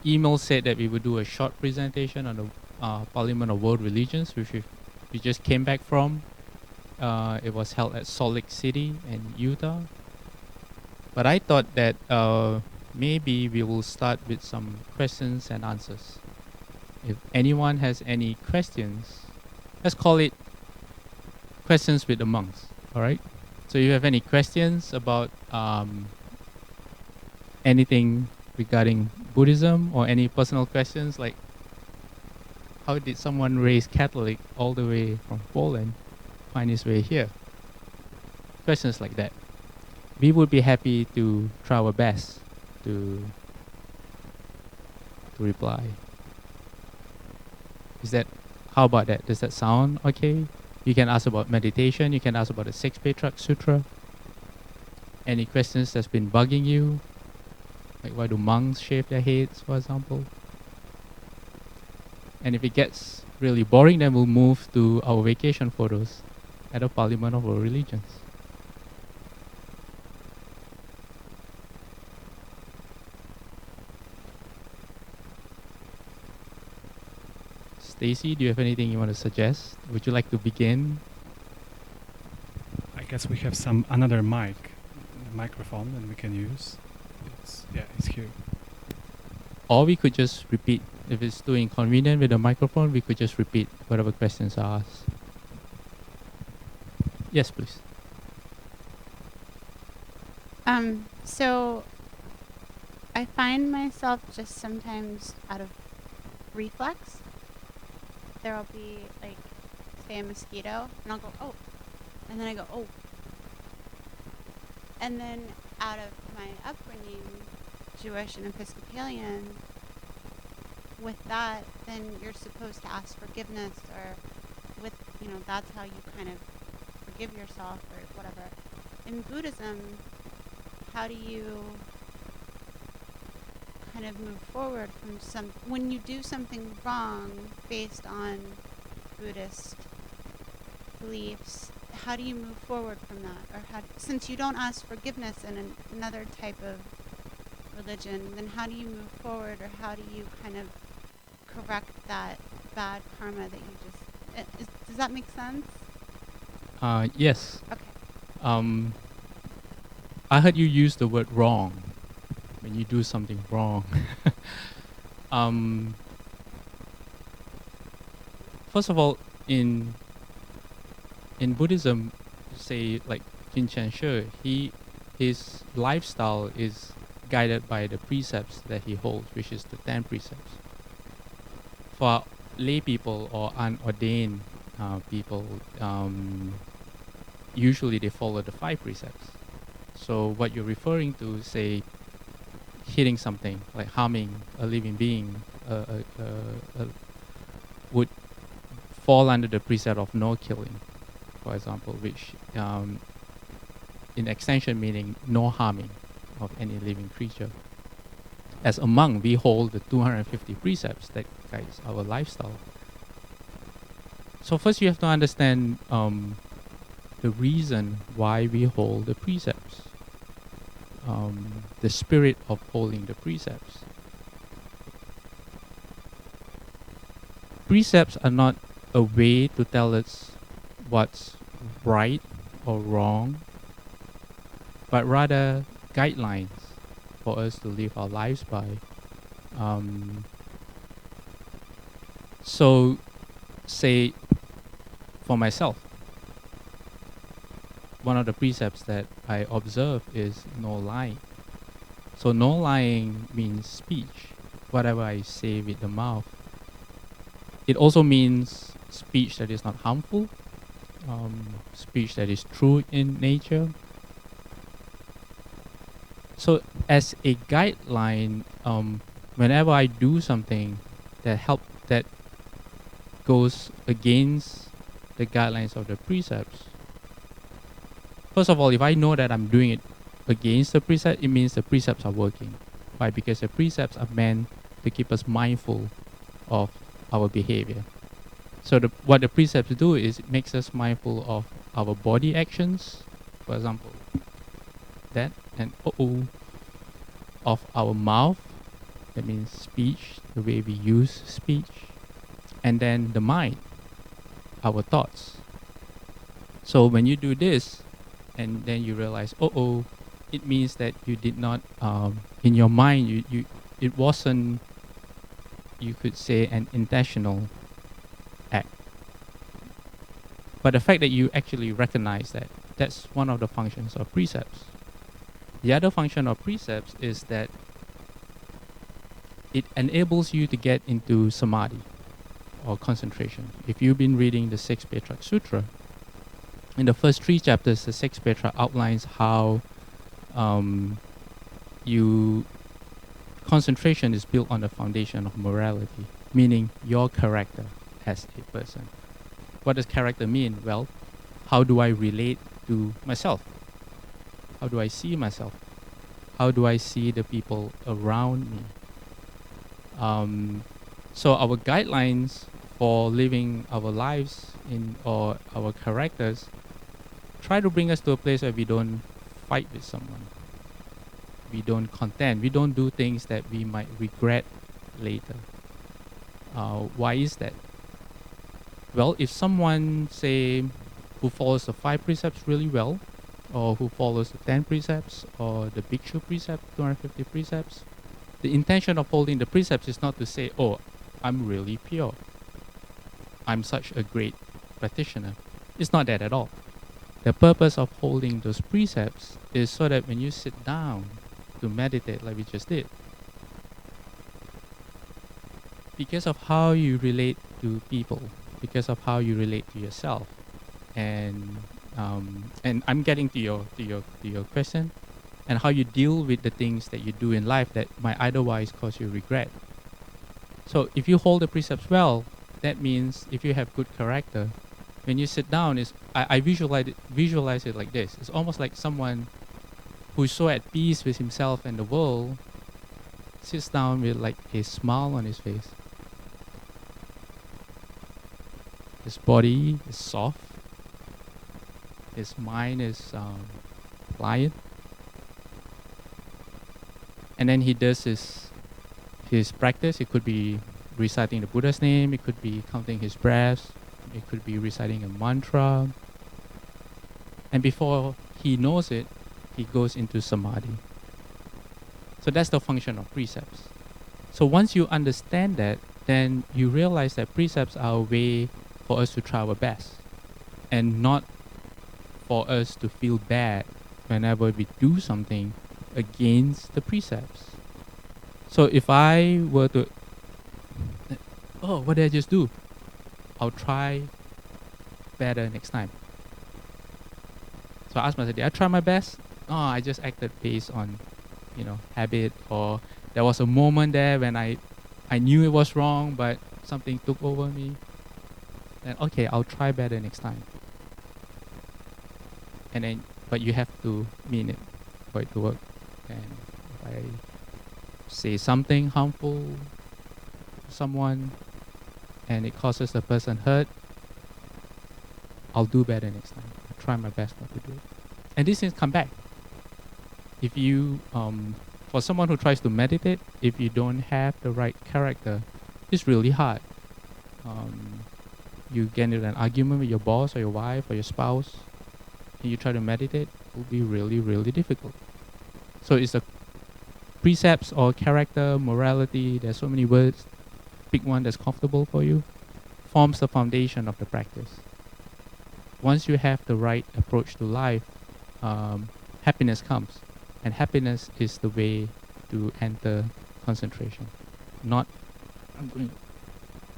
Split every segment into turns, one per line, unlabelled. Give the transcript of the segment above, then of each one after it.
email said that we would do a short presentation on the Parliament of World Religions, which we just came back from. It was held at Salt Lake City in Utah. But I thought that maybe we will start with some questions and answers. If anyone has any questions, let's call it questions with the monks. All right. So if you have any questions about anything regarding Buddhism or any personal questions like how did someone raise Catholic all the way from Poland find his way here? Questions like that. We would be happy to try our best to reply. How about that? Does that sound okay? You can ask about meditation, you can ask about the Sixth Patriarch Sutra. Any questions that's been bugging you? Like why do monks shave their heads, for example? And if it gets really boring, then we'll move to our vacation photos at the Parliament of World Religions. Stacy, do you have anything you want to suggest? Would you like to begin?
I guess we have another microphone that we can use. It's here.
Or we could just repeat. If it's too inconvenient with the microphone, we could just repeat whatever questions are asked. Yes, please.
So I find myself just sometimes out of reflex. There'll be like, say a mosquito, and I'll go, oh, and then I go, oh. And then out of my upbringing, Jewish and Episcopalian, with that, then you're supposed to ask forgiveness, or with, that's how you kind of forgive yourself or whatever. In Buddhism, how do you kind of move forward from when you do something wrong based on Buddhist beliefs, how do you move forward from that? Or since you don't ask forgiveness in another type of religion, then how do you move forward, or how do you kind of correct that bad karma that you just... does that make sense?
Yes.
Okay.
I heard you use the word wrong when you do something wrong. First of all, in Buddhism, say like Jin Shi, his lifestyle is guided by the precepts that he holds, which is the 10 precepts. For lay people or unordained people, usually they follow the 5 precepts. So what you're referring to, say, hitting something, like harming a living being, would fall under the precept of no killing, for example, which in extension meaning no harming of any living creature. As a monk, we hold the 250 precepts that guides our lifestyle. So first you have to understand the reason why we hold the precepts. The spirit of holding the precepts. Precepts are not a way to tell us what's right or wrong, but rather guidelines for us to live our lives by. So, say, for myself, one of the precepts that I observe is no lying. So no lying means speech, whatever I say with the mouth. It also means speech that is not harmful, speech that is true in nature. So as a guideline, whenever I do something that goes against the guidelines of the precepts, first of all, if I know that I'm doing it against the precept, it means the precepts are working. Why? Because the precepts are meant to keep us mindful of our behavior. So what the precepts do is it makes us mindful of our body actions, for example, that, and of our mouth, That means speech, the way we use speech. And then the mind, our thoughts. So when you do this, and then you realize, oh, it means that you did not, in your mind, it wasn't, you could say, an intentional act. But the fact that you actually recognize that, that's one of the functions of precepts. The other function of precepts is that it enables you to get into samadhi or concentration. If you've been reading the Sixth Patriarch Sutra, in the first 3 chapters, the Sixth Patriarch outlines how concentration is built on the foundation of morality, meaning your character as a person. What does character mean? Well, how do I relate to myself? How do I see myself? How do I see the people around me? So our guidelines for living our lives or our characters try to bring us to a place where we don't fight with someone. We don't contend. We don't do things that we might regret later. Why is that? Well, if someone, say, who follows the 5 precepts really well, or who follows the 10 precepts, or the Bhikshu precept, 250 precepts, the intention of holding the precepts is not to say, oh, I'm really pure. I'm such a great practitioner. It's not that at all. The purpose of holding those precepts is so that when you sit down to meditate like we just did, because of how you relate to people, because of how you relate to yourself, and I'm getting to your question, and how you deal with the things that you do in life that might otherwise cause you regret. So if you hold the precepts well, that means if you have good character, when you sit down, I visualize it like this. It's almost like someone who's so at peace with himself and the world sits down with like a smile on his face. His body is soft. His mind is pliant. And then he does his practice. It could be reciting the Buddha's name. It could be counting his breaths. It could be reciting a mantra. And before he knows it, he goes into samadhi. So that's the function of precepts. So once you understand that, then you realize that precepts are a way for us to try our best, and not for us to feel bad whenever we do something against the precepts. So if I were to, oh, what did I just do? I'll try better next time. So I asked myself, did I try my best? No, I just acted based on, habit, or there was a moment there when I knew it was wrong, but something took over me. Then okay, I'll try better next time. And then, but you have to mean it for it to work. And if I say something harmful to someone and it causes the person hurt, I'll do better next time. I'll try my best not to do it. And these things come back. If you, for someone who tries to meditate, if you don't have the right character, it's really hard. You get into an argument with your boss or your wife or your spouse, and you try to meditate, it will be really, really difficult. So it's the precepts or character, morality, there's so many words, pick one that's comfortable for you, forms the foundation of the practice. Once you have the right approach to life, happiness comes. And happiness is the way to enter concentration. Not, I'm going to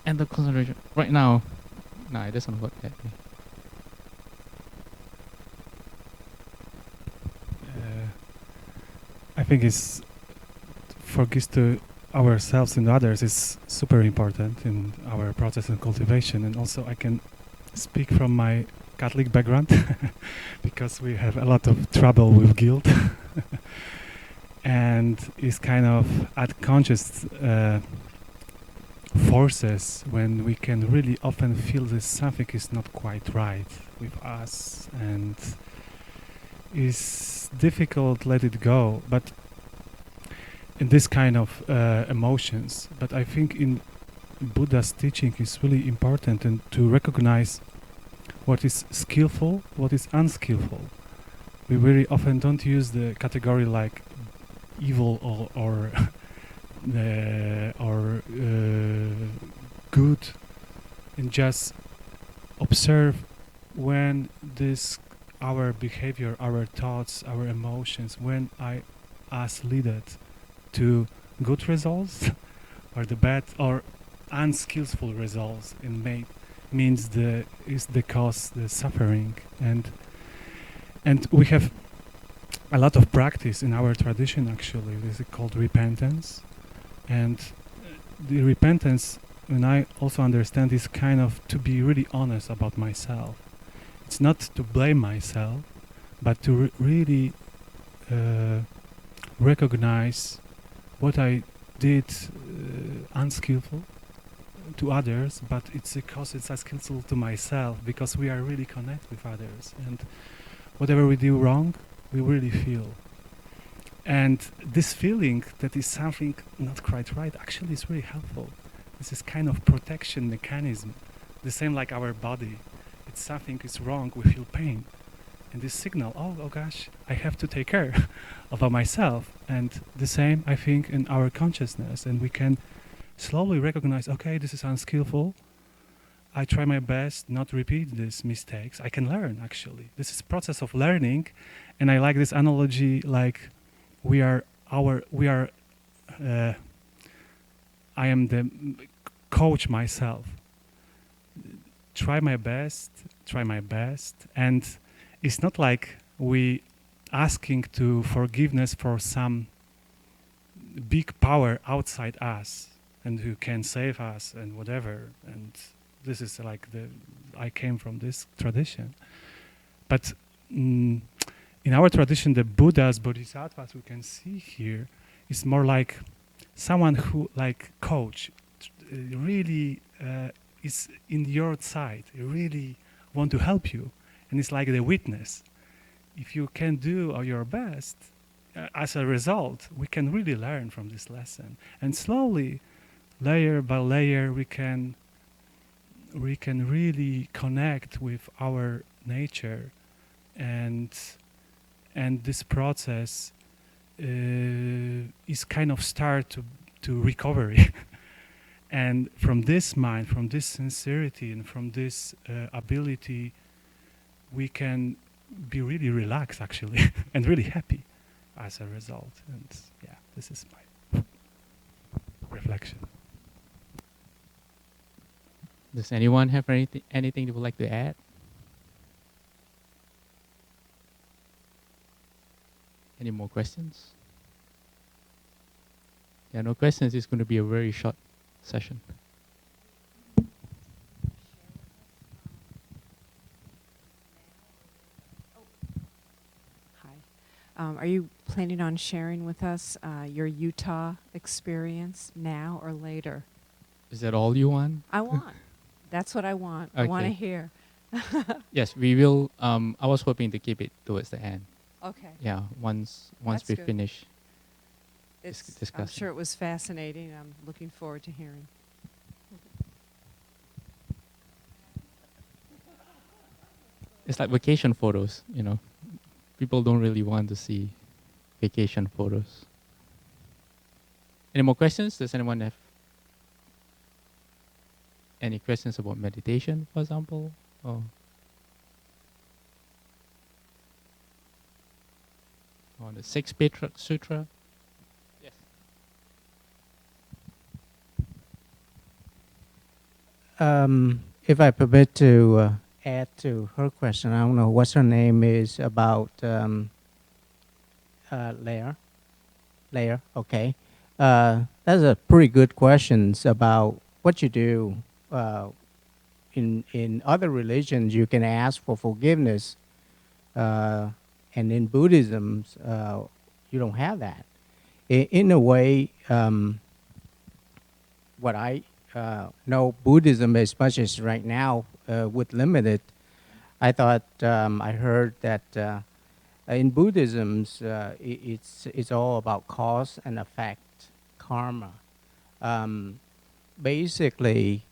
enter concentration right now. No, it doesn't work that way.
I think it's focus to ourselves and others is super important in our process and cultivation. And also I can speak from my Catholic background because we have a lot of trouble with guilt and it's kind of unconscious forces when we can really often feel that something is not quite right with us and it's difficult to let it go. But in this kind of emotions. But I think in Buddha's teaching is really important, and to recognize what is skillful, what is unskillful. We very often don't use the category like evil or good, and just observe when this our behavior, our thoughts, our emotions, when us leaded to good results or the bad or unskillful results, and means the cause the suffering. And we have a lot of practice in our tradition. Actually, this is called repentance, and the repentance, and I also understand, is kind of to be really honest about myself. It's not to blame myself, but to really recognize what I did unskillful to others, but it's because it's unskillful to myself, because we are really connected with others, and whatever we do wrong, we really feel. And this feeling that is something not quite right actually is really helpful. This is kind of protection mechanism, the same like our body. It's something is wrong, we feel pain. And this signal, oh gosh, I have to take care about myself. And the same, I think, in our consciousness. And we can slowly recognize, okay, this is unskillful. I try my best not to repeat these mistakes. I can learn, actually. This is process of learning. And I like this analogy, like I am the coach myself. Try my best. And it's not like we asking to forgiveness for some big power outside us and who can save us and whatever. And this is like I came from this tradition. But in our tradition, the Buddhas, Bodhisattvas we can see here is more like someone who, like coach, really is in your side, really want to help you. And it's like the witness. If you can do your best, as a result, we can really learn from this lesson. And slowly, layer by layer, we can really connect with our nature, and this process is kind of start to recovery. And from this mind, from this sincerity, and from this ability, we can be really relaxed, actually, and really happy as a result. And yeah, this is my reflection.
Does anyone have anything they would like to add? Any more questions? Yeah, no questions. It's going to be a very short session.
Are you planning on sharing with us your Utah experience now or later?
Is that all you want?
I want. That's what I want. I want to hear.
Yes, we will. I was hoping to keep it towards the end.
Okay.
Yeah, once
That's
we
good.
finish
I'm
discussing.
sure it was fascinating. I'm looking forward to hearing.
It's like vacation photos, you know. People don't really want to see vacation photos. Any more questions? Does anyone have any questions about meditation, for example? Or on the Sixth Patriarch Sutra? Yes.
If I permit to add to her question, I don't know what her name is about Layer, okay. That's a pretty good questions about what you do. In other religions, you can ask for forgiveness, and in Buddhism, you don't have that. In a way, what I know Buddhism as much as right now with limited, I thought I heard that in Buddhism it's all about cause and effect. karma. Basically,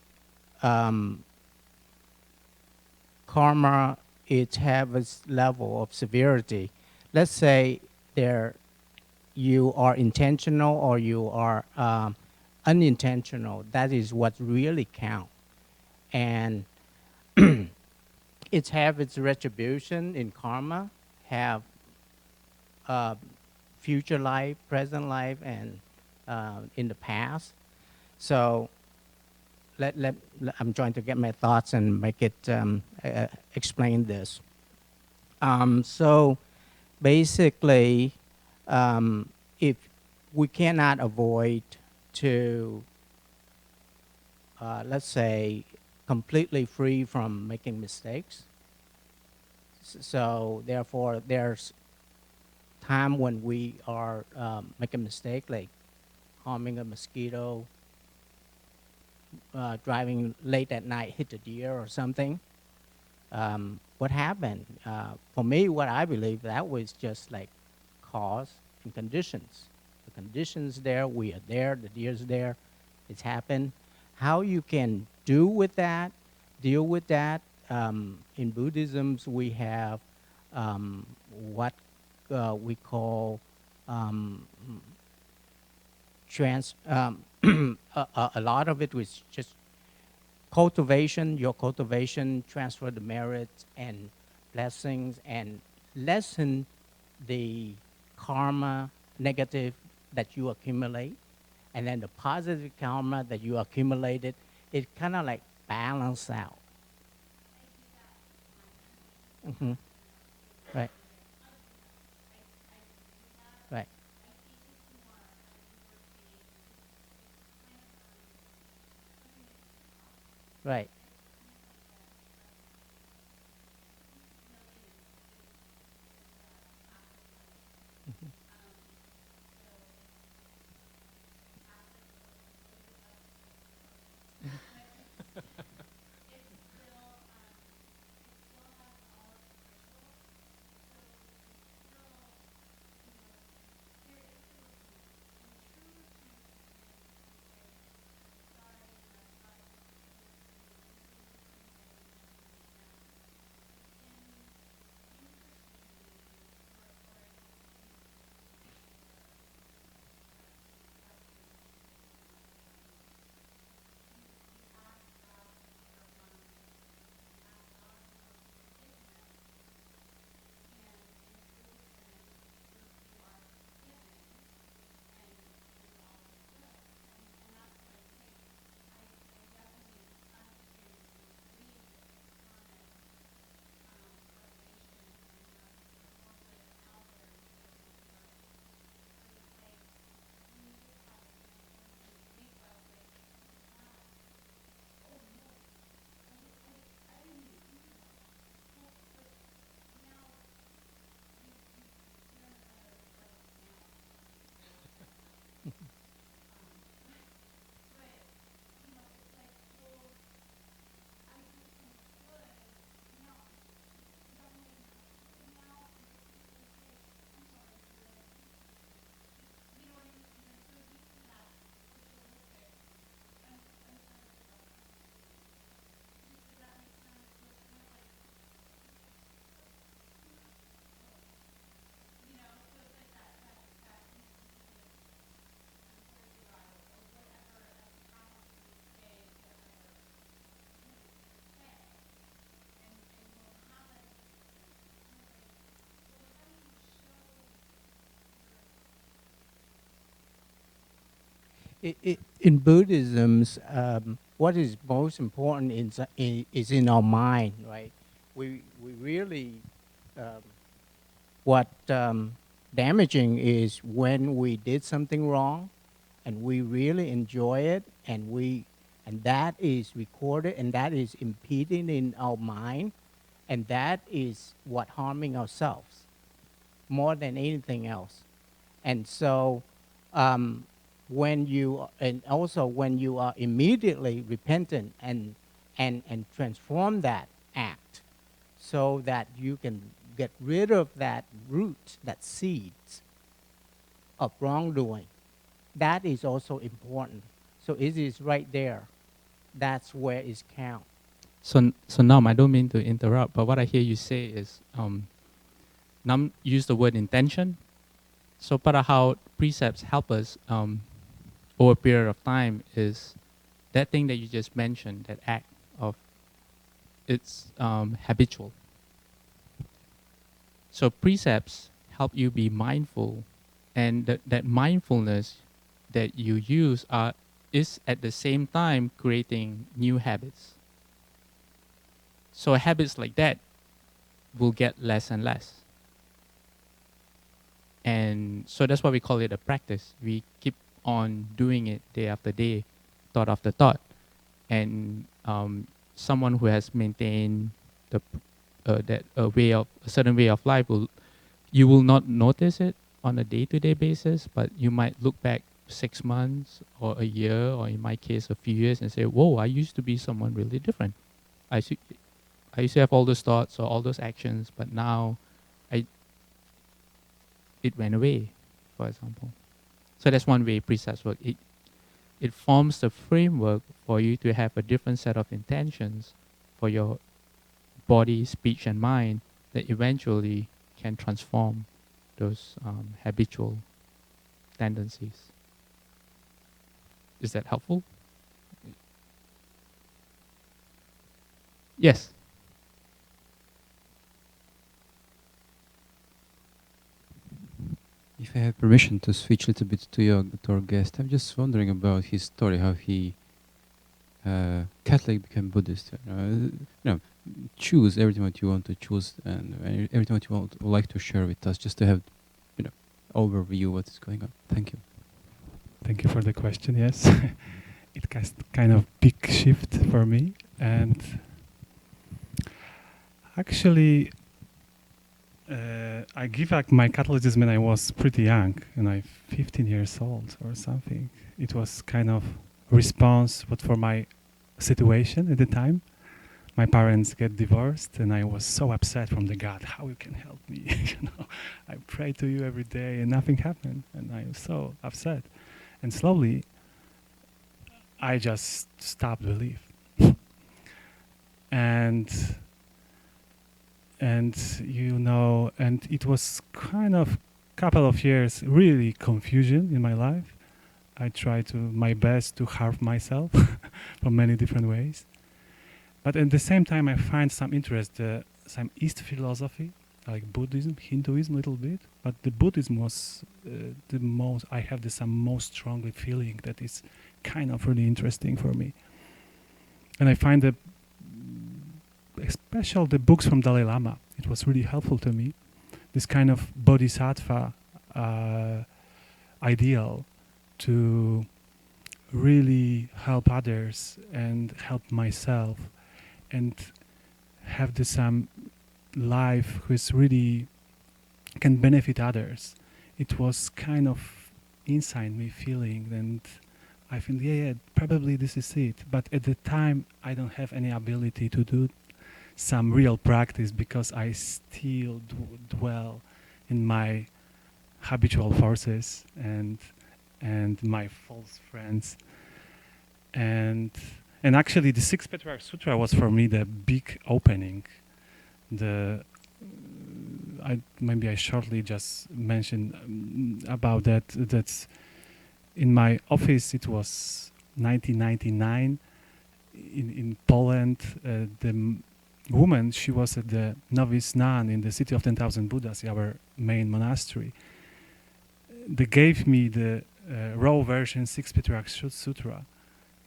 karma, it have its level of severity. Let's say there you are intentional or you are unintentional. That is what really count. And it have its retribution in karma, have future life, present life, and in the past. So I'm trying to get my thoughts and make it explain this. So basically, if we cannot avoid to, let's say, completely free from making mistakes, so therefore there's time when we are make a mistake, like harming a mosquito, driving late at night, hit a deer or something. What happened? For me, what I believe, that was just like cause and conditions. The conditions there, we are there, the deer's there, it's happened. How you can do with that, deal with that, in Buddhism we have what we call a lot of it was just cultivation, your cultivation, transfer the merits and blessings and lessen the karma negative that you accumulate. And then the positive karma that you accumulated, it kind of like balance out. Mm-hmm. Right. Right. Right. In Buddhism, what is most important is in our mind, right? We really, what damaging is when we did something wrong, and we really enjoy it, and that is recorded, and that is impeding in our mind, and that is what harming ourselves more than anything else. And so, when you and also when you are immediately repentant and transform that act, so that you can get rid of that root, that seeds of wrongdoing, that is also important. So it is right there. That's where it counts.
So Nam, I don't mean to interrupt, but what I hear you say is, Nam used the word intention. So part of how precepts help us over a period of time is that thing that you just mentioned, that act of, it's habitual. So precepts help you be mindful, and that mindfulness that you use is at the same time creating new habits. So habits like that will get less and less. And so that's why we call it a practice. We keep on doing it day after day, thought after thought. And someone who has maintained that a certain way of life, you will not notice it on a day-to-day basis, but you might look back 6 months or a year, or in my case, a few years, and say, "Whoa, I used to be someone really different. I used to have all those thoughts or all those actions, but now it went away," for example. So that's one way precepts work. It forms the framework for you to have a different set of intentions for your body, speech, and mind that eventually can transform those habitual tendencies. Is that helpful? Yes.
If I have permission to switch a little bit to our guest, I'm just wondering about his story, how he Catholic became Buddhist. Choose everything what you want to choose, and everything what you would like to share with us, just to have, overview what is going on. Thank you.
Thank you for the question. Yes, it kind of big shift for me, and actually, I give up my Catholicism when I was pretty young, and I'm 15 years old or something. It was kind of response, but for my situation at the time. My parents get divorced, and I was so upset from the God. How you can help me? I pray to you every day, and nothing happened, and I was so upset. And slowly, I just stopped belief. and it was kind of couple of years really confusion in my life. I tried my best to harm myself from many different ways. But at the same time, I find some interest, some East philosophy, like Buddhism, Hinduism a little bit. But the Buddhism was the most, I have some most strongly feeling that is kind of really interesting for me. And I find especially the books from Dalai Lama, it was really helpful to me. This kind of bodhisattva ideal to really help others and help myself and have this life which really can benefit others. It was kind of inside me feeling, and I feel, yeah, probably this is it. But at the time, I don't have any ability to do some real practice because I still dwell in my habitual forces and my false friends. And actually, the Sixth Patriarch Sutra was for me the big opening. Maybe I shortly just mentioned about that. That's in my office. It was 1999 in Poland. The woman, she was the novice nun in the city of 10,000 Buddhas, our main monastery. They gave me the raw version Sixth Patriarch Sutra.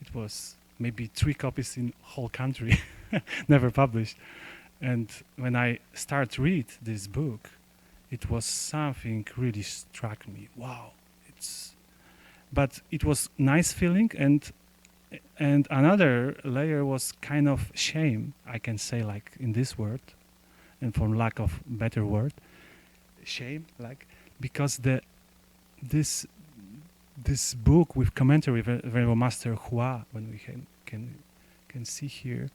It was maybe 3 copies in whole country, never published. And when I start to read this book, it was something really struck me. Wow, but it was nice feeling, and another layer was kind of shame, I can say, like in this word, and for lack of better word, shame, like because this book with commentary, Verhoeven Master Hua, when we can see here,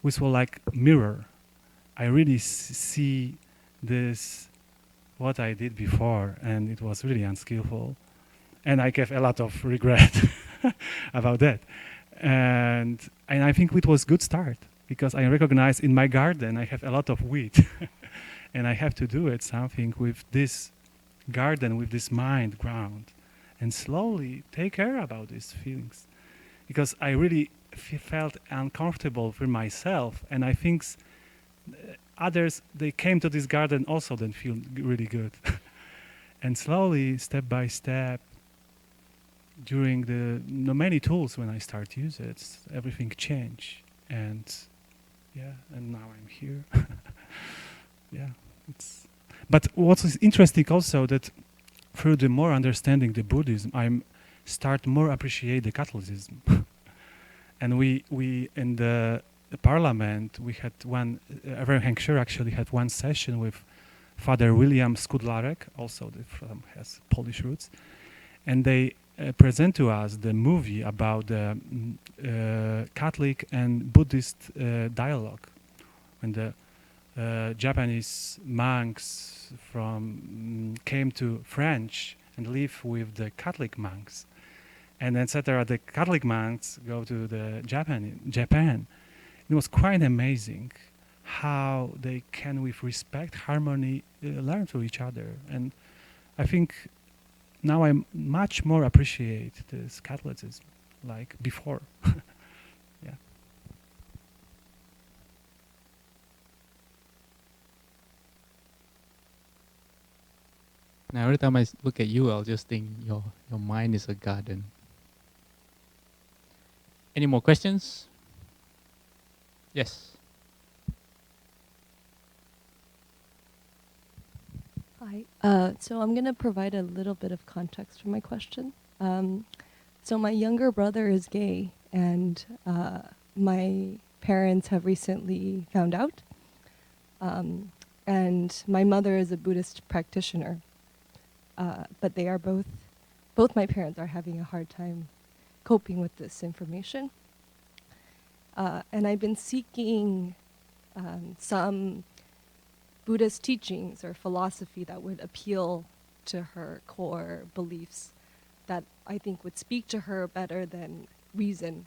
which was like mirror. I really see this, what I did before, and it was really unskillful. And I have a lot of regret about that. And I think it was good start because I recognize in my garden I have a lot of weed and I have to do it something with this garden, with this mind ground, and slowly take care about these feelings because I really felt uncomfortable for myself, and I think others, they came to this garden also then feel really good. And slowly, step by step, during the many tools when I start use it, everything change. And yeah, and now I'm here. Yeah, it's. But what is interesting also that through the more understanding the Buddhism, I'm start more appreciate the Catholicism. And we in the parliament we had one. Reverend Hank Scher actually had one session with Father William Skudlarek, also has Polish roots, and they present to us the movie about the Catholic and Buddhist dialogue, when the Japanese monks came to French and live with the Catholic monks, and etc. The Catholic monks go to the Japan. It was quite amazing how they can, with respect, harmony, learn to each other. And I think now I much more appreciate this Catholicism like before. Yeah.
Now every time I look at you, I'll just think your mind is a garden. Any more questions? Yes.
Hi. So I'm going to provide a little bit of context for my question. So my younger brother is gay, and my parents have recently found out. And my mother is a Buddhist practitioner, but they are both my parents are having a hard time coping with this information. And I've been seeking some Buddhist teachings or philosophy that would appeal to her core beliefs, that I think would speak to her better than reason.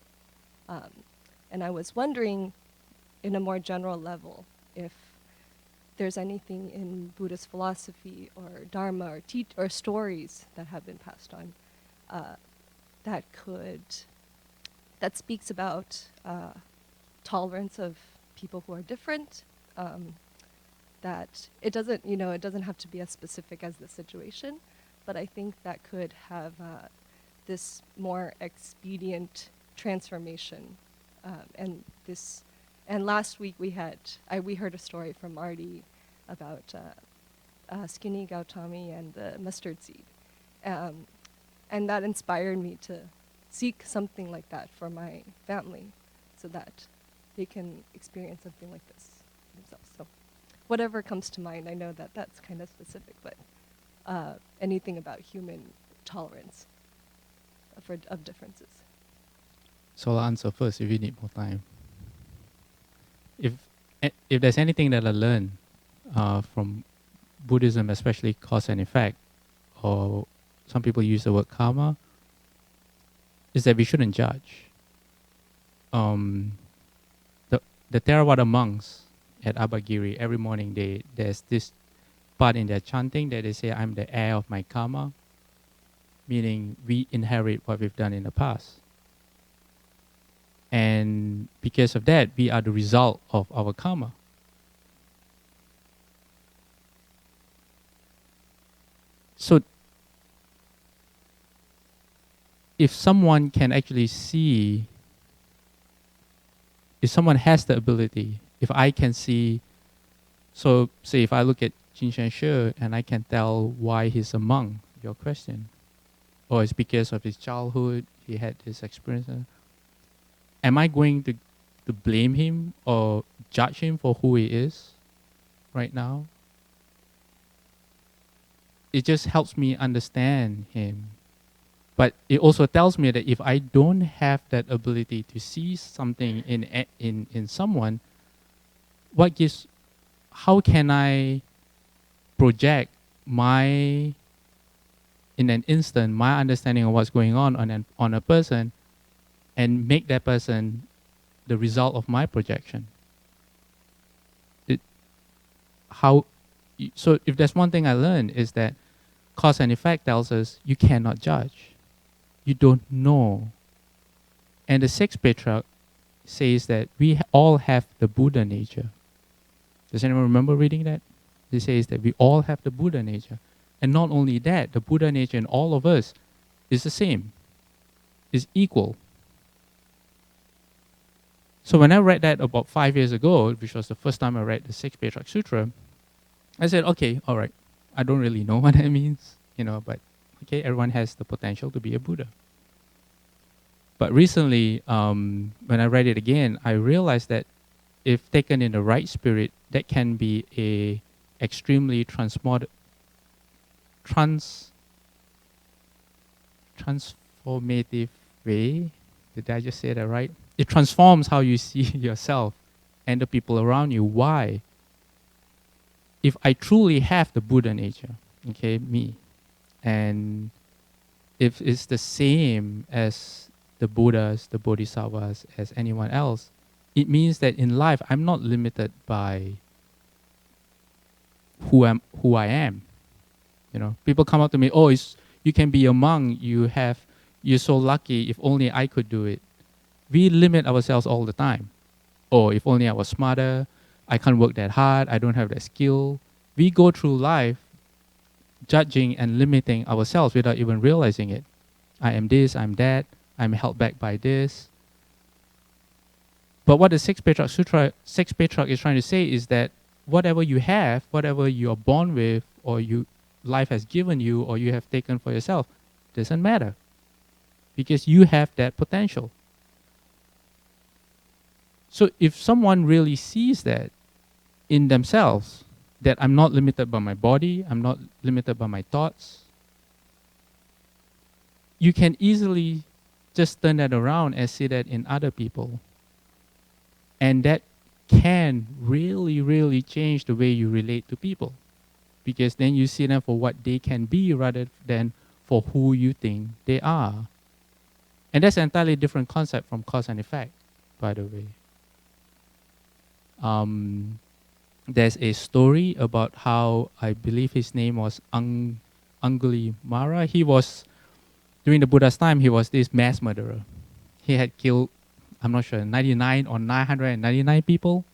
And I was wondering, in a more general level, if there's anything in Buddhist philosophy or Dharma or stories that have been passed on that speaks about tolerance of people who are different. That it doesn't have to be as specific as the situation, but I think that could have this more expedient transformation. And last week we heard a story from Marty about Skinny Gautami and the mustard seed, and that inspired me to seek something like that for my family, so that they can experience something like this themselves. So whatever comes to mind, I know that that's kind of specific, but anything about human tolerance of differences.
So I'll answer first if you need more time. If there's anything that I learned from Buddhism, especially cause and effect, or some people use the word karma, is that we shouldn't judge. The Theravada monks at Abhagiri, every morning there's this part in their chanting that they say, I'm the heir of my karma, meaning we inherit what we've done in the past. And because of that, we are the result of our karma. So if someone can actually see, if someone has the ability, if I can see, so say if I look at Jin Shan She and I can tell why he's a monk, your question, or it's because of his childhood, he had this experience, am I going to blame him or judge him for who he is right now? It just helps me understand him. But it also tells me that if I don't have that ability to see something in someone, how can I project my in an instant my understanding of what's going on a person and make that person the result of my projection. So if there's one thing I learned is that cause and effect tells us you cannot judge. You don't know. And the Sixth Patriarch says that we all have the Buddha nature. Does anyone remember reading that? He says that we all have the Buddha nature. And not only that, the Buddha nature in all of us is the same, is equal. So when I read that about 5 years ago, which was the first time I read the Sixth Patriarch Sutra, I said, okay, all right, I don't really know what that means, but okay, everyone has the potential to be a Buddha. But recently, when I read it again, I realized that if taken in the right spirit, that can be a extremely transformative way. Did I just say that right? It transforms how you see yourself and the people around you. Why? If I truly have the Buddha nature, okay, me, and if it's the same as the Buddhas, the Bodhisattvas, as anyone else, it means that in life I'm not limited by who I am. People come up to me, oh, you can be a monk, you're so lucky, if only I could do it. We limit ourselves all the time. Oh, if only I was smarter, I can't work that hard, I don't have that skill. We go through life judging and limiting ourselves without even realizing it. I am this, I'm that, I'm held back by this. But what the Sixth Patriarch is trying to say is that whatever you have, whatever you are born with, or life has given you, or you have taken for yourself, doesn't matter. Because you have that potential. So if someone really sees that in themselves, that I'm not limited by my body, I'm not limited by my thoughts, you can easily just turn that around and see that in other people. And that can really, really change the way you relate to people. Because then you see them for what they can be rather than for who you think they are. And that's an entirely different concept from cause and effect, by the way. There's a story about how, I believe his name was Angulimala. During the Buddha's time, he was this mass murderer. He had killed, I'm not sure, 99 or 999 people.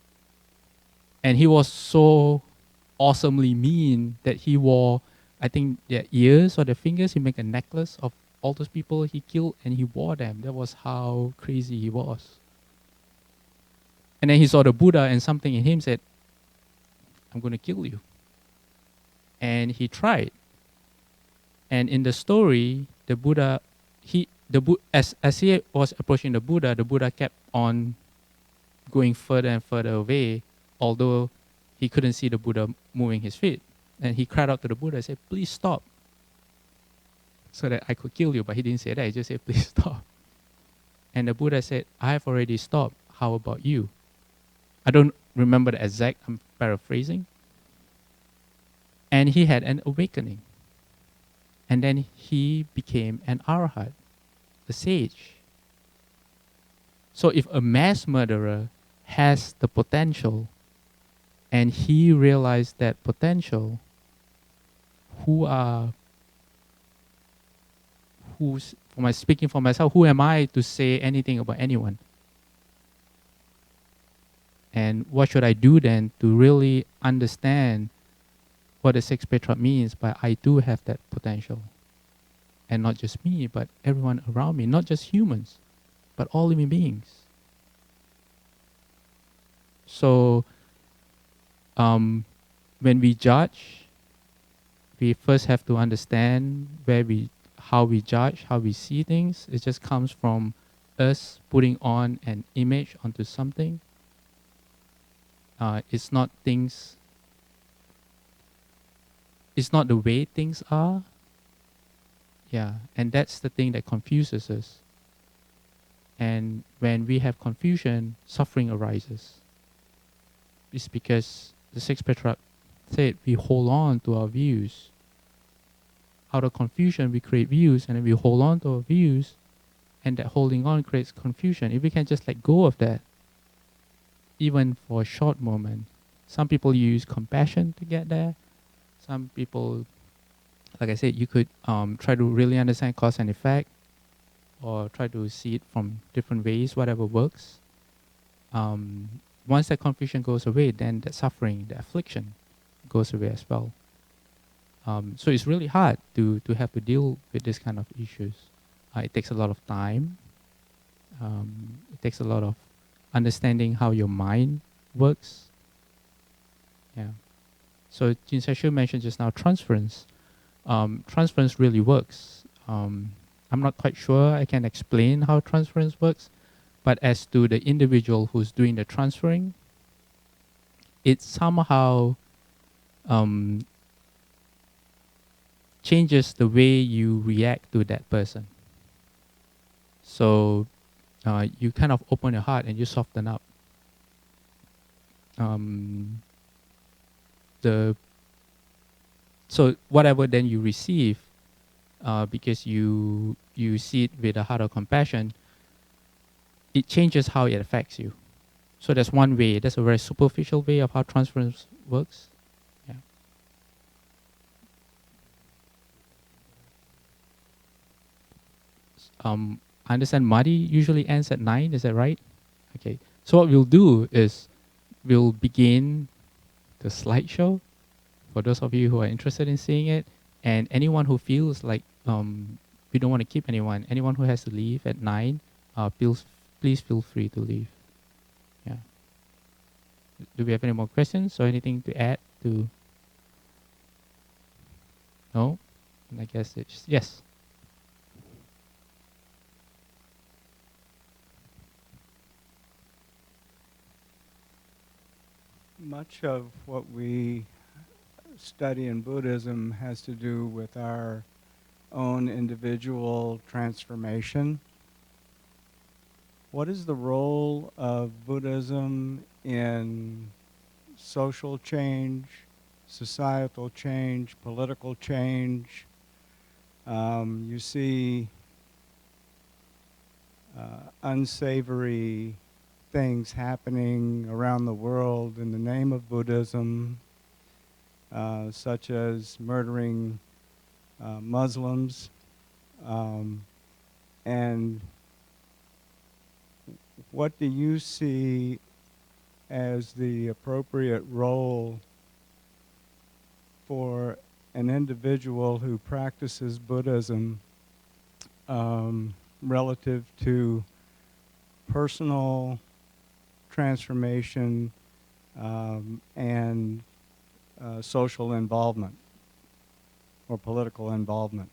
And he was so awesomely mean that he wore, I think, their ears or their fingers. He made a necklace of all those people he killed and he wore them. That was how crazy he was. And then he saw the Buddha and something in him said, I'm going to kill you. And he tried. And in the story, the Buddha, as he was approaching the Buddha kept on going further and further away, although he couldn't see the Buddha moving his feet. And he cried out to the Buddha and said, please stop, so that I could kill you. But he didn't say that, he just said, please stop. And the Buddha said, I have already stopped, how about you? I don't remember the exact, I'm paraphrasing. And he had an awakening. And then he became an arhat, a sage. So if a mass murderer has the potential and he realized that potential, speaking for myself, who am I to say anything about anyone? And what should I do then to really understand what the Sixth Patriarch means by I do have that potential? And not just me, but everyone around me, not just humans, but all living beings. So when we judge, we first have to understand how we judge, how we see things. It just comes from us putting on an image onto something. It's not the way things are. Yeah, and that's the thing that confuses us. And when we have confusion, suffering arises. It's because the Sixth Patriarch said we hold on to our views. out of confusion we create views, and then we hold on to our views, and that holding on creates confusion. If we can just let go of that, even for a short moment. Some people use compassion to get there. Some people, like I said, you could try to really understand cause and effect, or try to see it from different ways, whatever works. Once that confusion goes away, then the suffering, the affliction goes away as well. So it's really hard to have to deal with this kind of issues. It takes a lot of time. It takes a lot of understanding how your mind works. Yeah. So Jinsai Shu mentioned just now transference. Transference really works. I'm not quite sure I can explain how transference works, but as to the individual who's doing the transferring, it somehow changes the way you react to that person. So you kind of open your heart and you soften up. So whatever then you receive, because you see it with a heart of compassion, it changes how it affects you. So that's one way. That's a very superficial way of how transference works. Yeah. I understand Madi usually ends at 9. Is that right? Okay. So what we'll do is we'll begin the slideshow for those of you who are interested in seeing it, and anyone who feels like we don't want to keep anyone who has to leave at 9, please feel free to leave. Yeah. Do we have any more questions or anything to add to? No? And I guess it's yes.
Much of what we study in Buddhism has to do with our own individual transformation. What is the role of Buddhism in social change, societal change, political change? You see unsavory things happening around the world in the name of Buddhism, such as murdering Muslims, and what do you see as the appropriate role for an individual who practices Buddhism relative to personal transformation and social involvement or political involvement?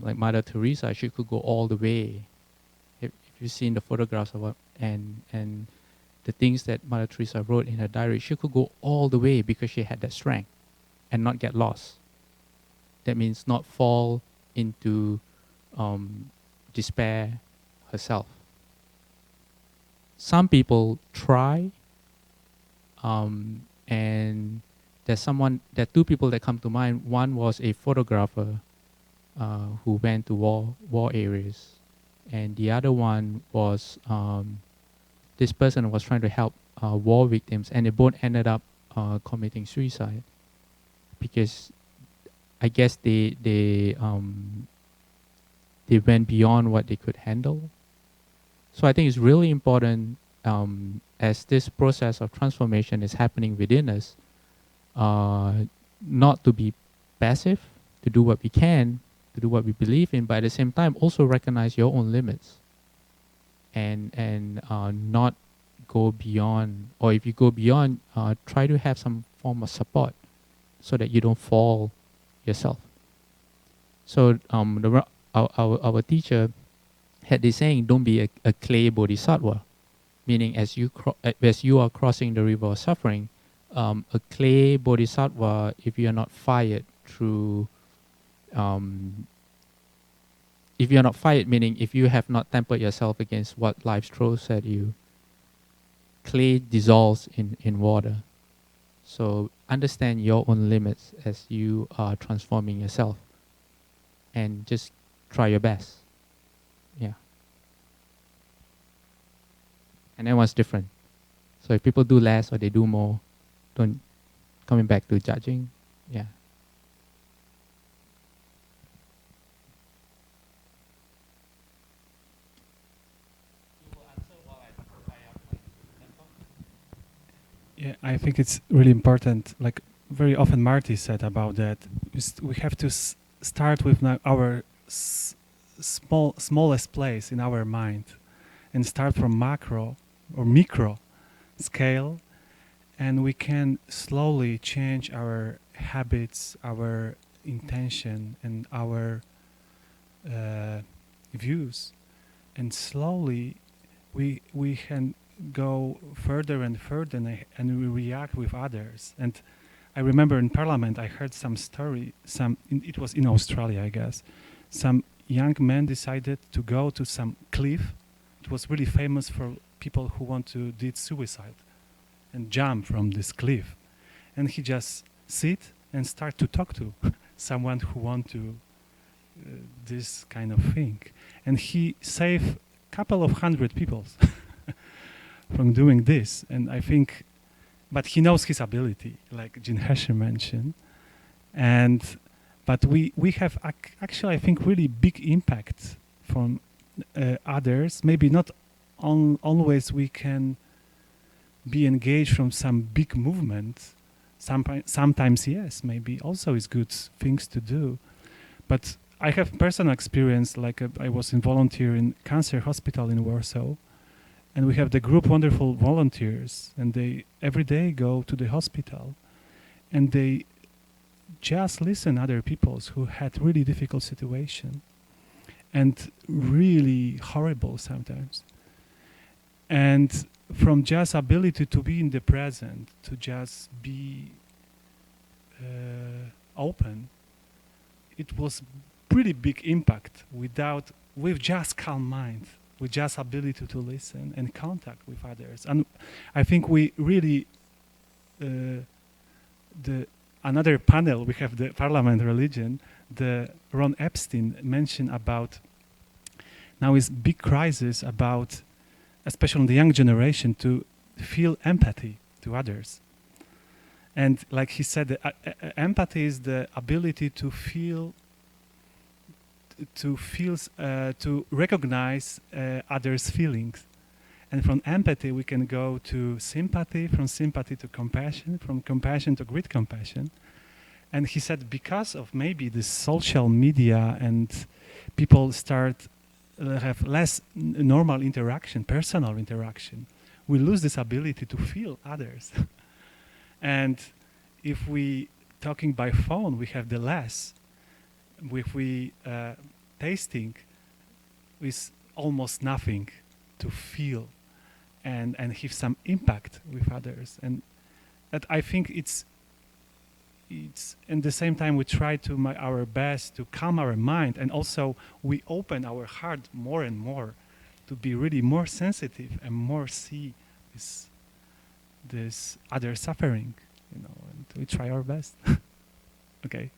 Like Mother Teresa, she could go all the way. If you've seen the photographs of what and the things that Mother Teresa wrote in her diary, she could go all the way because she had that strength and not get lost. That means not fall into despair herself. Some people try, and there are two people that come to mind. One was a photographer who went to war areas, and the other one was this person was trying to help war victims, and they both ended up committing suicide because I guess they went beyond what they could handle. So I think it's really important as this process of transformation is happening within us, not to be passive, to do what we can, to do what we believe in, but at the same time also recognize your own limits and not go beyond, or if you go beyond, try to have some form of support so that you don't fall yourself. So our teacher had this saying, don't be a clay bodhisattva, meaning as you are crossing the river of suffering, a clay bodhisattva, if you are not fired through, if you are not fired, meaning if you have not tempered yourself against what life throws at you, clay dissolves in water. So understand your own limits as you are transforming yourself, and just try your best. Yeah. And everyone's different. So if people do less or they do more, don't coming back to judging. Yeah.
Yeah, I think it's really important. Like very often Marty said about that, we have to start with our smallest place in our mind, and start from macro or micro scale, and we can slowly change our habits, our intention, and our views, and slowly we can go further and further, and we react with others. And I remember in Parliament I heard some story, it was in Australia, I guess. Some young man decided to go to some cliff. It was really famous for people who want to do suicide and jump from this cliff. And he just sit and start to talk to someone who want to this kind of thing. And he saved a couple of 100 people from doing this. And I think, but he knows his ability, like Jin Heshe mentioned. But we have actually, I think, really big impact from others. Maybe not always we can be engaged from some big movement. Sometimes yes, maybe also is good things to do. But I have personal experience, like I was in volunteer in cancer hospital in Warsaw, and we have the group wonderful volunteers, and they every day go to the hospital, and they just listen other people's who had really difficult situation, and really horrible sometimes. And from just ability to be in the present, to just be open, it was pretty big impact with just calm mind, with just ability to listen and contact with others. And I think we really, another panel, we have the Parliament Religion, the Ron Epstein mentioned about, now is big crisis about, especially in the young generation, to feel empathy to others. And like he said, empathy is the ability to feel, to recognize others' feelings. And from empathy, we can go to sympathy, from sympathy to compassion, from compassion to great compassion. And he said, because of maybe the social media and people start have less normal interaction, personal interaction, we lose this ability to feel others. And if we talking by phone, we have the less. If we tasting with almost nothing to feel and have some impact with others. And that I think it's in the same time we try to our best to calm our mind, and also we open our heart more and more to be really more sensitive and more see this other suffering, you know, and we try our best. Okay.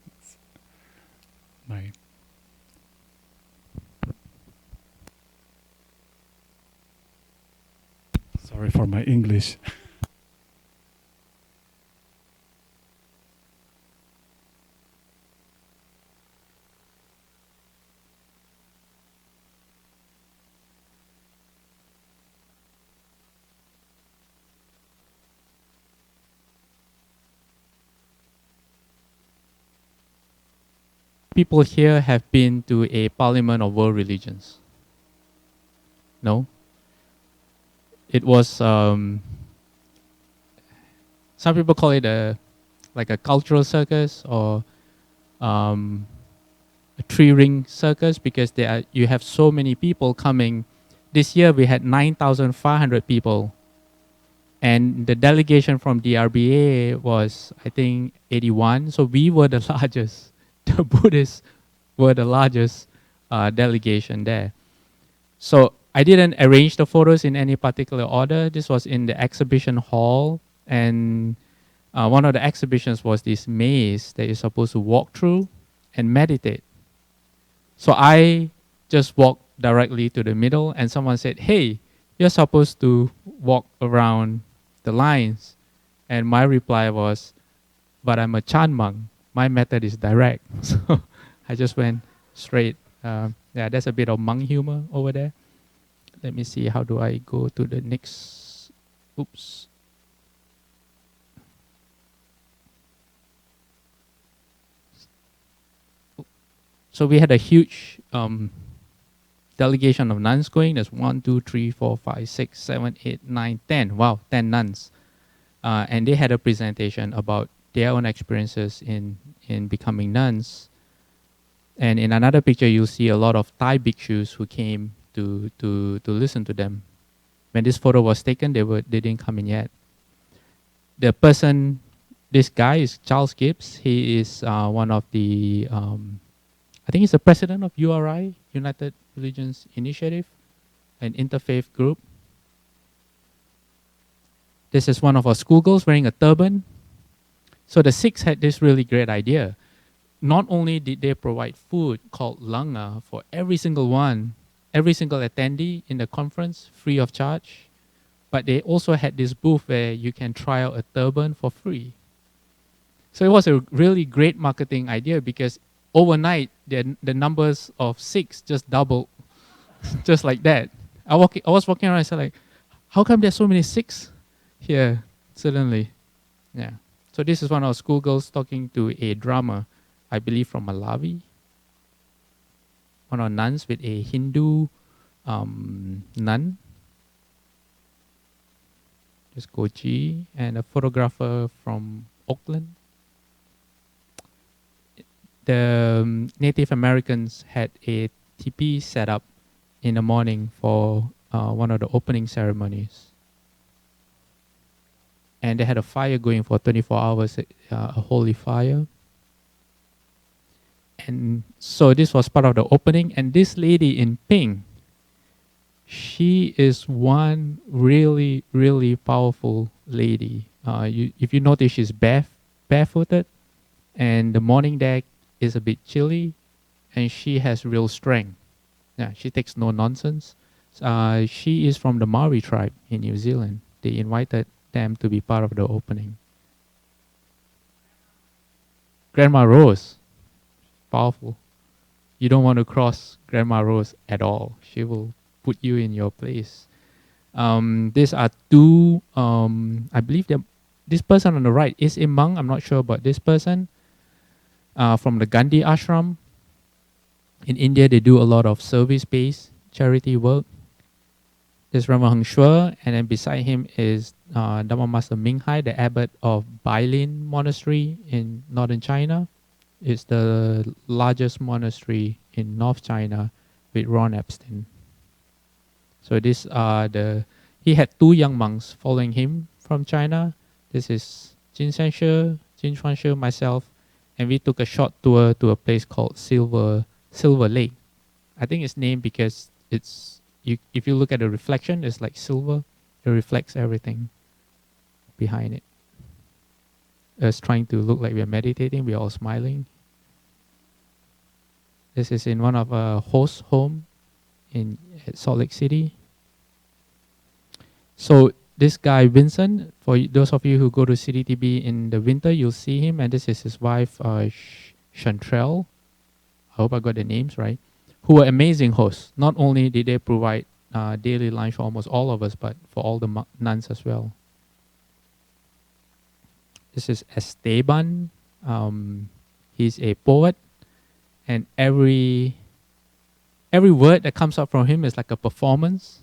Sorry for my English.
People here have been to a parliament of world religions? No? It was, some people call it like a cultural circus, or a 3-ring circus because you have so many people coming. This year we had 9,500 people, and the delegation from DRBA was, I think, 81. So we were the largest. The Buddhists were the largest delegation there. So I didn't arrange the photos in any particular order. This was in the exhibition hall, and one of the exhibitions was this maze that you're supposed to walk through and meditate. So I just walked directly to the middle, and someone said, "Hey, you're supposed to walk around the lines." And my reply was, "But I'm a Chan monk. My method is direct." So I just went straight. Yeah, there's a bit of monk humor over there. Let me see, how do I go to the next? Oops. So we had a huge delegation of nuns going. There's 1, 2, 3, 4, 5, 6, 7, 8, 9, 10. Wow, 10 nuns. And they had a presentation about their own experiences in becoming nuns. And in another picture, you'll see a lot of Thai bhikshus who came to listen to them. When this photo was taken, they didn't come in yet. The person, this guy is Charles Gibbs. He is one of the, I think he's the president of URI, United Religions Initiative, an interfaith group. This is one of our schoolgirls wearing a turban. So the Sikhs had this really great idea. Not only did they provide food called langa for every single one, every single attendee in the conference, free of charge, but they also had this booth where you can try out a turban for free. So it was a really great marketing idea, because overnight the numbers of Sikhs just doubled, just like that. I was walking around and said, like, how come there's so many Sikhs here suddenly? Yeah. So this is one of our schoolgirls talking to a drummer, I believe from Malawi. One of our nuns with a Hindu nun. There's Goji, and a photographer from Auckland. The Native Americans had a teepee set up in the morning for one of the opening ceremonies. And they had a fire going for 24 hours, a holy fire. And so this was part of the opening. And this lady in pink, she is one really, really powerful lady. If you notice, she's barefooted, and the morning deck is a bit chilly, and she has real strength. Yeah, she takes no nonsense. She is from the Maori tribe in New Zealand. They invited them to be part of the opening. Grandma Rose, powerful. You don't want to cross Grandma Rose at all. She will put you in your place. These are two, I believe this person on the right is a monk. I'm not sure about this person. From the Gandhi ashram. In India, they do a lot of service-based charity work. There's Ramahang Shwe, and then beside him is Dhamma Master Minghai, the abbot of Bailin Monastery in northern China. It's the largest monastery in North China with Ron Epstein. So this he had two young monks following him from China. This is Jin Sanshi, Jin Chuanshi, myself, and we took a short tour to a place called Silver Lake. I think it's named because if you look at the reflection, it's like silver. It reflects everything behind it. Us trying to look like we're meditating, we're all smiling. This is in one of our host home at Salt Lake City. So this guy Vincent, for those of you who go to CDTB in the winter, you'll see him, and this is his wife Chantrell. I hope I got the names right. Who were amazing hosts. Not only did they provide daily lunch for almost all of us, but for all the nuns as well. This is Esteban. He's a poet, and every word that comes up from him is like a performance.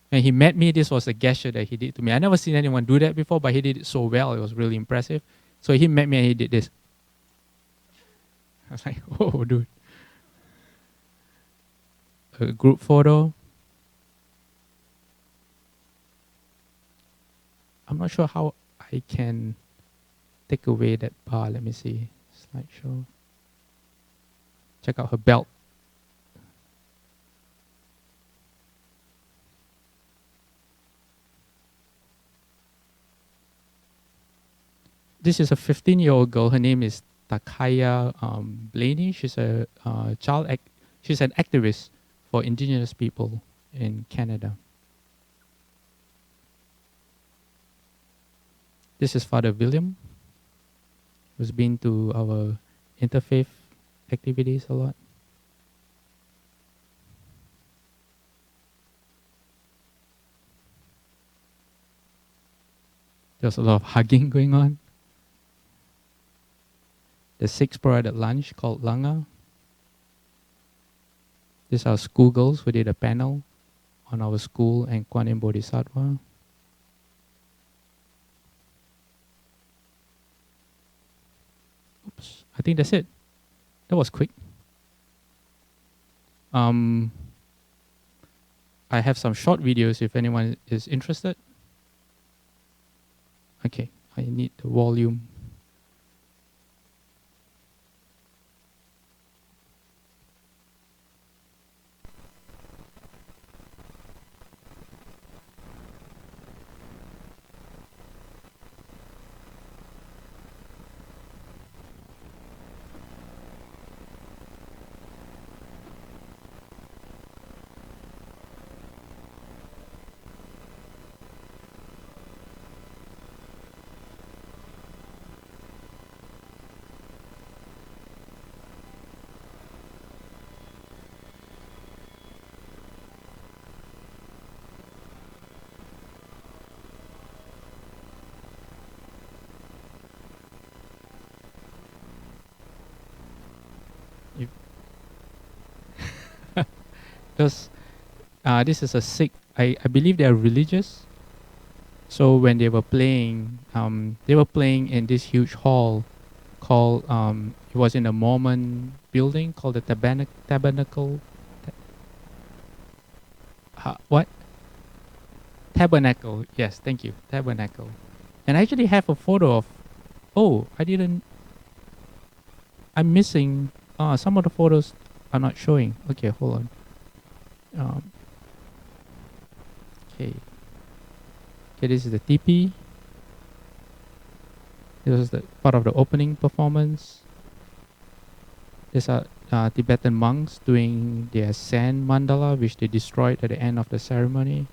When he met me, this was a gesture that he did to me. I never seen anyone do that before, but he did it so well. It was really impressive. So he met me and he did this. I was like, oh, dude. A group photo. I'm not sure how I can take away that bar. Let me see. Slideshow. Check out her belt. This is a 15-year-old girl. Her name is Takaya Blaney. She's a she's an activist for indigenous people in Canada. This is Father William, who's been to our interfaith activities a lot. There's a lot of hugging going on. The Sixth Patriarch lunch called Langa. These are schoolgirls who did a panel on our school and Kuan Yin Bodhisattva. Oops, I think that's it. That was quick. I have some short videos if anyone is interested. Okay, I need the volume. Because this is a Sikh, I believe they are religious. So when they were playing in this huge hall called, it was in a Mormon building called the Tabernacle. What? Tabernacle, yes, thank you, Tabernacle. And I actually have a photo of, I'm missing, some of the photos are not showing. Okay, hold on. Okay, this is the teepee. This is the part of the opening performance. These are Tibetan monks doing their sand mandala, which they destroyed at the end of the ceremony.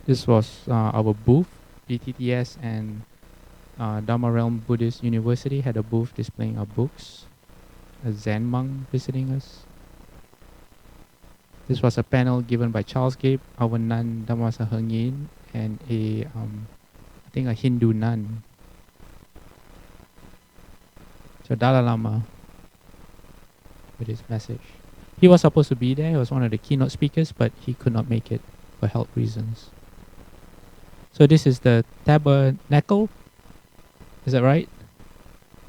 This was our booth. BTTS and Dharma Realm Buddhist University had a booth displaying our books. A Zen monk visiting us. This was a panel given by Charles Gabe, our nun Dhamasa Heng Yin, and I think a Hindu nun. So Dalai Lama with his message. He was supposed to be there. He was one of the keynote speakers, but he could not make it for health reasons. So this is the tabernacle. Is that right?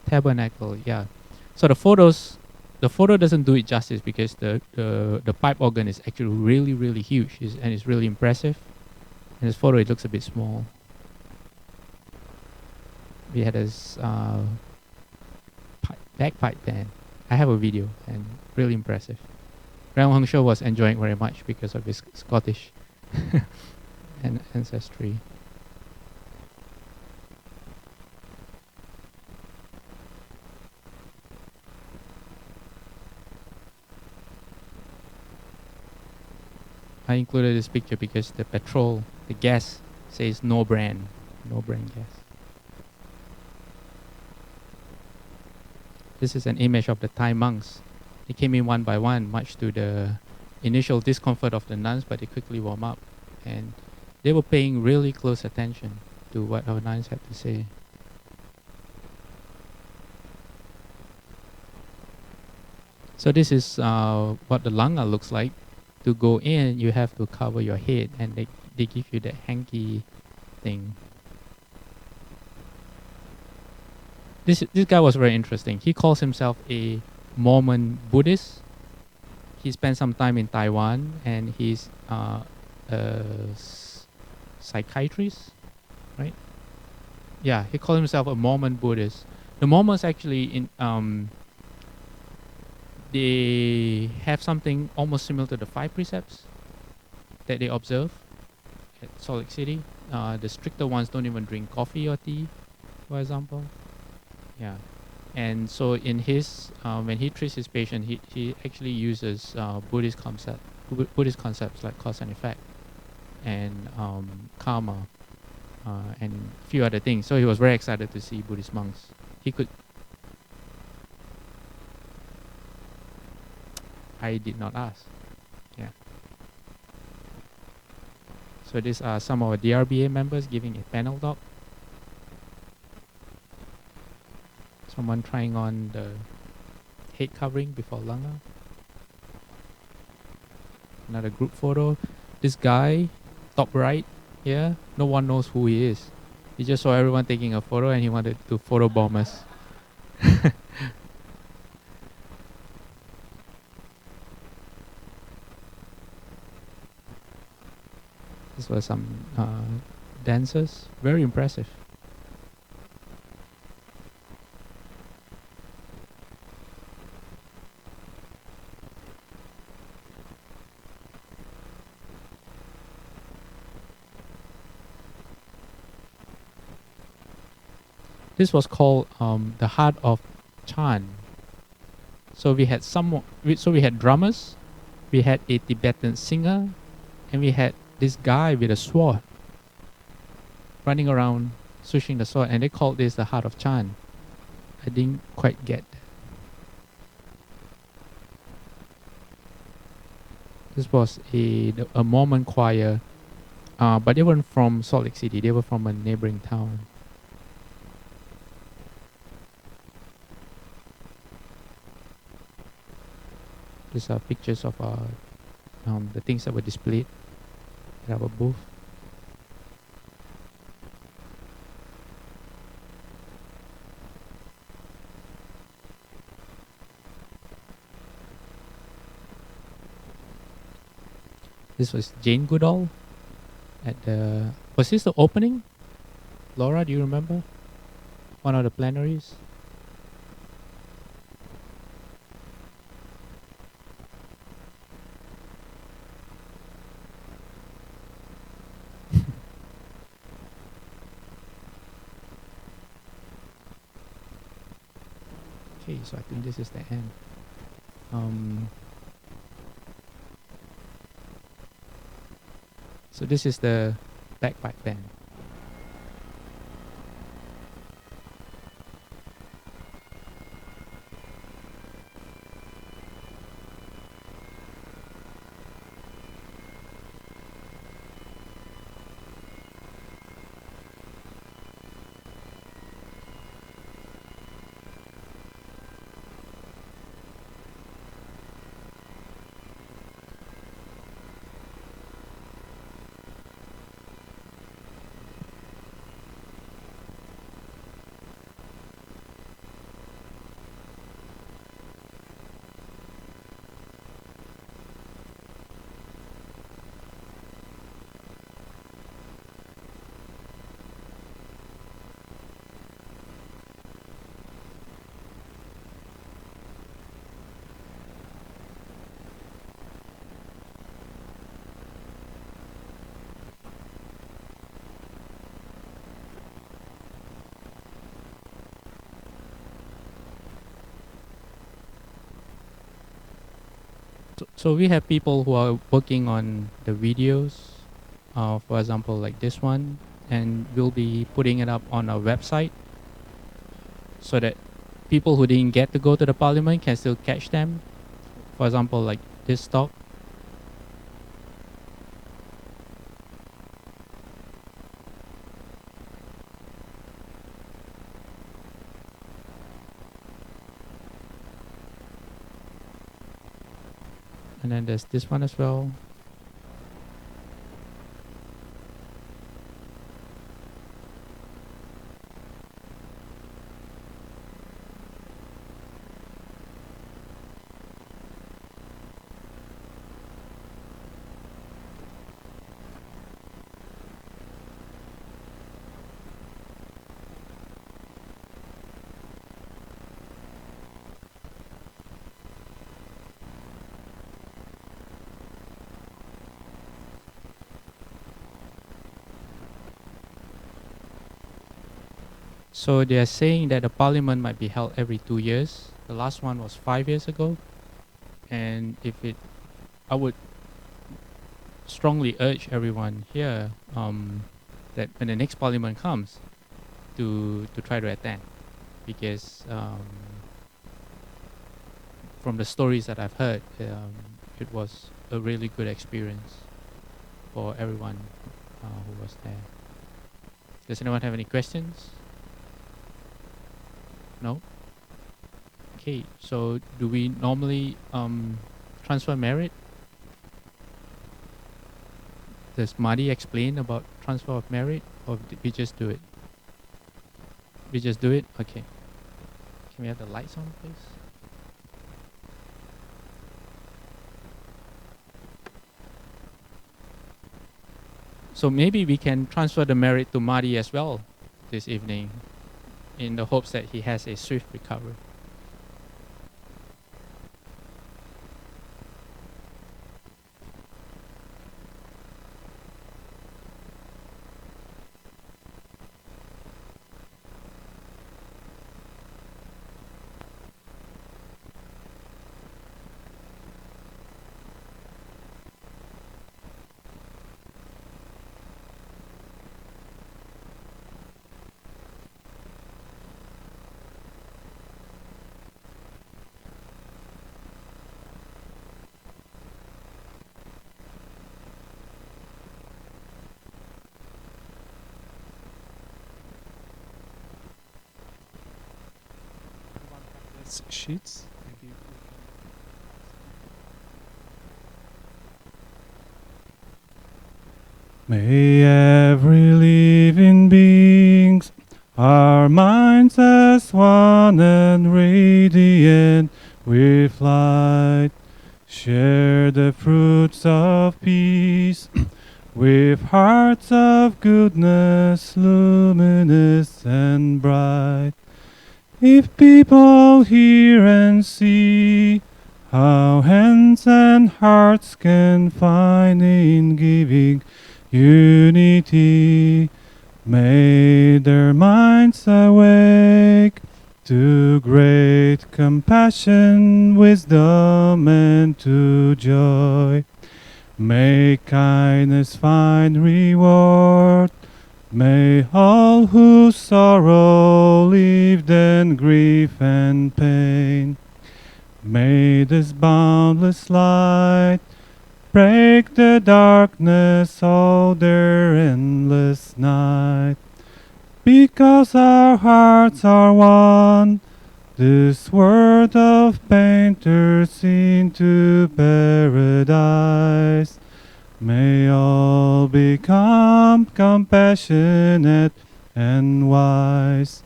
Tabernacle, yeah. So the photo doesn't do it justice because the pipe organ is actually really, really huge and it's really impressive. In this photo, it looks a bit small. We had this bagpipe band. I have a video and really impressive. Ram Hung Shou was enjoying very much because of his Scottish and ancestry. I included this picture because the gas says no brand gas. This is an image of the Thai monks. They came in one by one, much to the initial discomfort of the nuns, but they quickly warm up. And they were paying really close attention to what our nuns had to say. So this is what the Langa looks like. To go in, you have to cover your head, and they give you that hanky thing. This guy was very interesting. He calls himself a Mormon Buddhist. He spent some time in Taiwan, and he's a psychiatrist, right? Yeah, he called himself a Mormon Buddhist. The Mormons actually they have something almost similar to the 5 precepts that they observe at Salt Lake City. The stricter ones don't even drink coffee or tea, for example. Yeah. And so in his, when he treats his patient, he actually uses Buddhist concepts like cause and effect and karma and a few other things. So he was very excited to see Buddhist monks. I did not ask. Yeah. So these are some of our DRBA members giving a panel talk. Someone trying on the head covering before Langa. Another group photo. This guy, top right here, no one knows who he is. He just saw everyone taking a photo and he wanted to photobomb us. This was some dancers. Very impressive. This was called the Heart of Chan. So we had we had drummers, we had a Tibetan singer, and we had this guy with a sword running around swishing the sword, and they called this the Heart of Chan. I didn't quite get that. This was a Mormon choir, but they weren't from Salt Lake City. They were from a neighboring town. These are pictures of the things that were displayed at our booth. This was Jane Goodall at the... Was this the opening? Laura, do you remember? One of the plenaries? Okay, so I think this is the end. So this is the bagpipe band. So we have people who are working on the videos, for example, like this one, and we'll be putting it up on our website so that people who didn't get to go to the parliament can still catch them. For example, like this talk. And then there's this one as well. So they are saying that the parliament might be held every 2 years. The last one was 5 years ago. And I would strongly urge everyone here that when the next parliament comes, to try to attend, because from the stories that I've heard, it was a really good experience for everyone who was there. Does anyone have any questions? No? Okay, so do we normally transfer merit? Does Madi explain about transfer of merit, or did we just do it? We just do it? Okay. Can we have the lights on, please? So maybe we can transfer the merit to Madi as well this evening, in the hopes that he has a swift recovery.
Sheets. Maybe may every living being, our minds as one and radiant with light, share the fruits of peace with hearts of goodness, luminous and bright. If people hear and see how hands and hearts can find in giving unity, may their minds awake to great compassion, wisdom, and to joy. May kindness find reward. May all who sorrow leave then grief and pain. May this boundless light break the darkness of their endless night. Because our hearts are one, this world of pain turns into paradise. May all become compassionate and wise.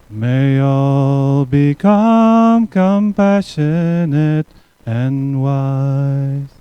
May all become compassionate and wise.